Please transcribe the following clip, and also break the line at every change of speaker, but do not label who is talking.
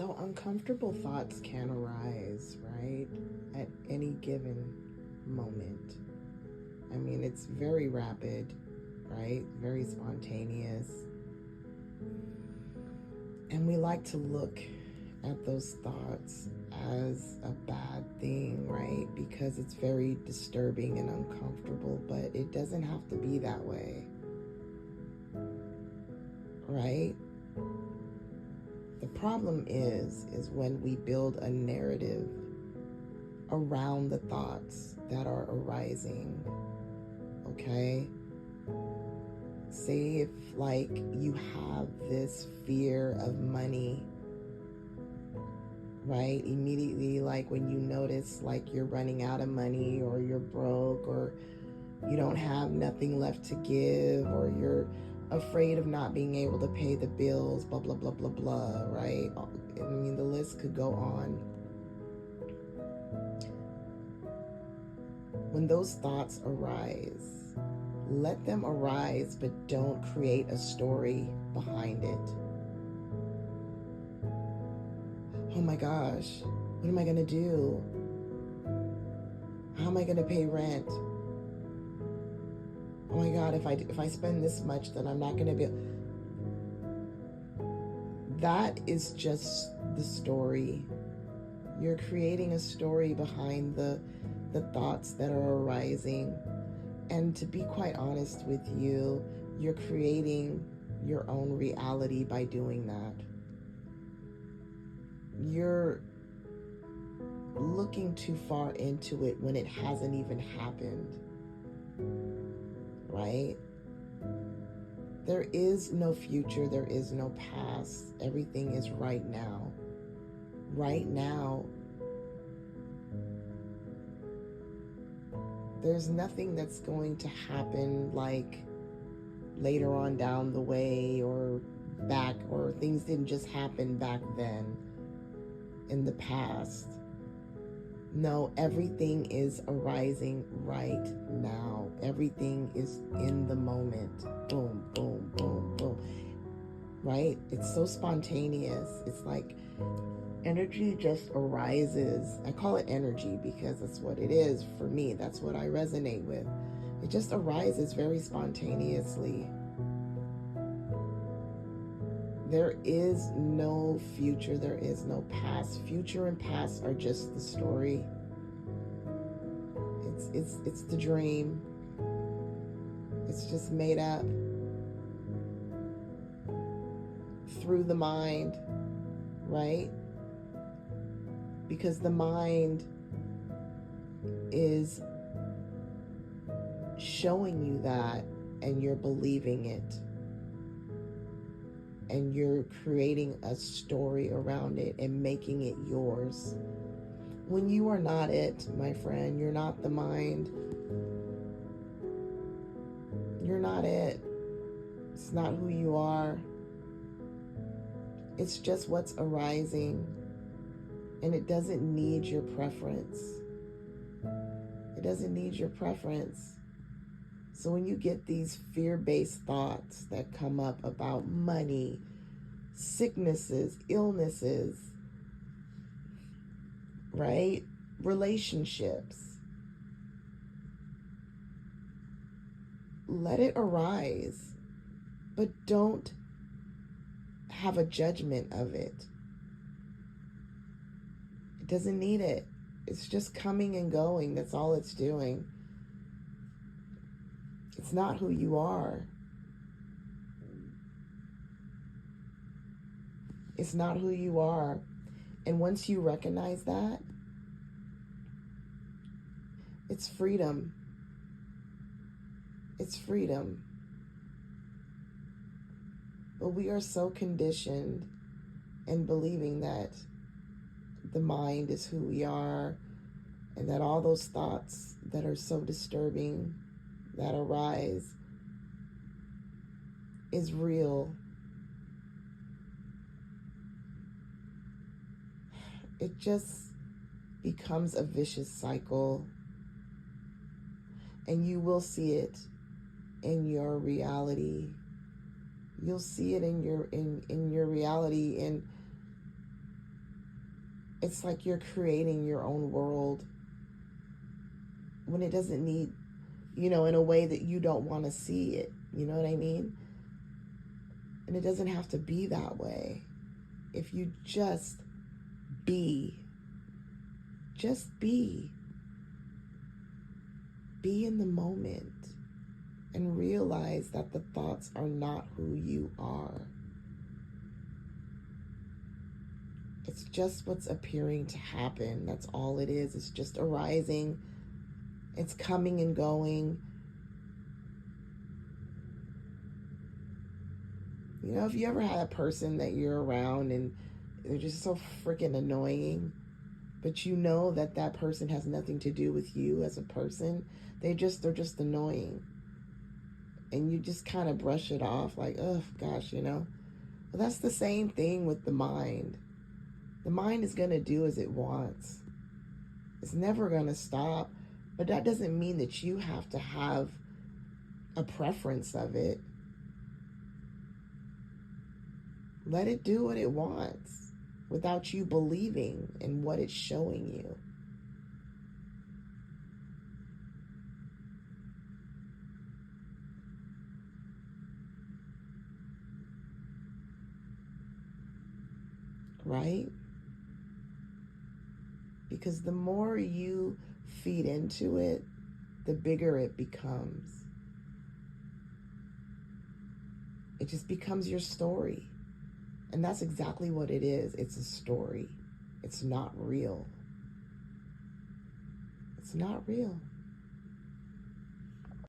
So uncomfortable thoughts can arise, right? At any given moment. I mean, it's very rapid, right? Very spontaneous. And we like to look at those thoughts as a bad thing, right? Because it's very disturbing and uncomfortable, but it doesn't have to be that way, right? The problem is when we build a narrative around the thoughts that are arising, okay? Say if like you have this fear of money, right? Immediately, like when you notice like you're running out of money, or you're broke, or you don't have nothing left to give, or you're afraid of not being able to pay the bills, blah, blah, blah, blah, blah, right? I mean, the list could go on. When those thoughts arise, let them arise, but don't create a story behind it. Oh my gosh, what am I gonna do? How am I gonna pay rent? Oh my God, if I spend this much, then I'm not gonna be. That is just the story. You're creating a story behind the thoughts that are arising. And to be quite honest with you, you're creating your own reality by doing that. You're looking too far into it when it hasn't even happened, right? There is no future, there is no past. Everything is right now. Right now, there's nothing that's going to happen like later on down the way, or back, or things didn't just happen back then in the past. No, everything is arising right now. Everything is in the moment. Boom, boom, boom, boom. Right? It's so spontaneous. It's like energy just arises. I call it energy because that's what it is for me. That's what I resonate with. It just arises very spontaneously. There is no future, there is no past. Future and past are just the story. It's the dream. It's just made up through the mind, right? Because the mind is showing you that, and you're believing it. And you're creating a story around it and making it yours. When you are not it, my friend, you're not the mind. You're not it. It's not who you are. It's just what's arising. And it doesn't need your preference. It doesn't need your preference. So when you get these fear-based thoughts that come up about money, sicknesses, illnesses, right? Relationships, let it arise, but don't have a judgment of it. It doesn't need it. It's just coming and going. That's all it's doing. It's not who you are. It's not who you are. And once you recognize that, it's freedom. It's freedom. But we are so conditioned in believing that the mind is who we are, and that all those thoughts that are so disturbing that arise is real. It just becomes a vicious cycle, and you will see it in your reality. You'll see it in your reality, and It's like you're creating your own world when it doesn't need, in a way that you don't want to see it. You know what I mean? And it doesn't have to be that way. If you just be, be in the moment and realize that the thoughts are not who you are. It's just what's appearing to happen. That's all it is. It's just arising. It's coming and going. If you ever had a person that you're around and they're just so freaking annoying, but you know that that person has nothing to do with you as a person, they're just annoying. And you just kind of brush it off like, oh gosh, Well, that's the same thing with the mind. The mind is going to do as it wants. It's never going to stop. But that doesn't mean that you have to have a preference of it. Let it do what it wants without you believing in what it's showing you. Right? Because the more you feed into it, the bigger it becomes. It just becomes your story. And that's exactly what it is. It's a story. It's not real. It's not real.